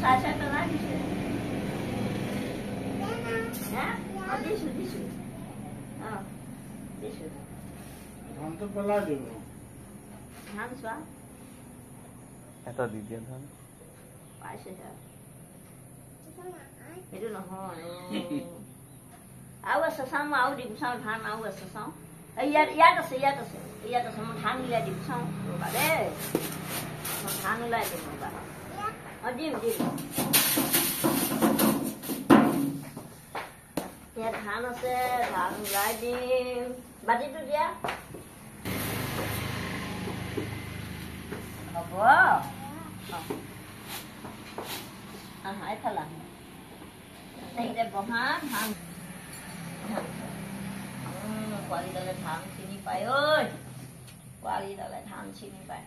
চাই পেলাই দিছে দিছো দিছো দিছো ধানটো পেলাই দিব ধান চোৱা এটা দি দিয়া ধান পাইছে সেইটো নহয় আৰু আছে চাওঁ মই আৰু দিম চাওঁ ধান আৰু আছে চাওঁ ইয়াত আছে মই ধান উলিয়াই দিম চাওঁ ৰ'বা দেই মই ধান ওলাই দিম ৰ'বা দিম ইয়াত ধান আছে ধান ওলাই দিম বাতিটো দিয়া হ'ব এইফালে সেইকেইটা বহা ধান পোৱালিডালে ধান চিনি পায় ঐ পোৱালিডালে ধান চিনি পায়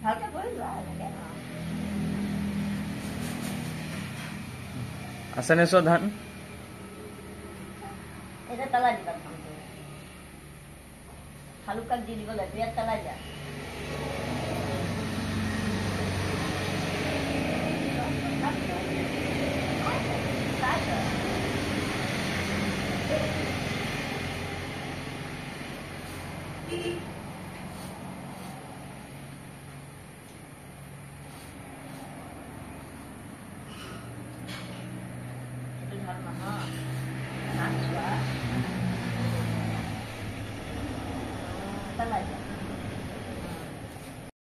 ভালকে কৰি লোৱা এনেকে আছেনে চোৱা ধান এতিয়া পেলাই দিবা ধানটো শালুকাক দি দিব লাগিব ইয়াত পেলাই দিয়া Kita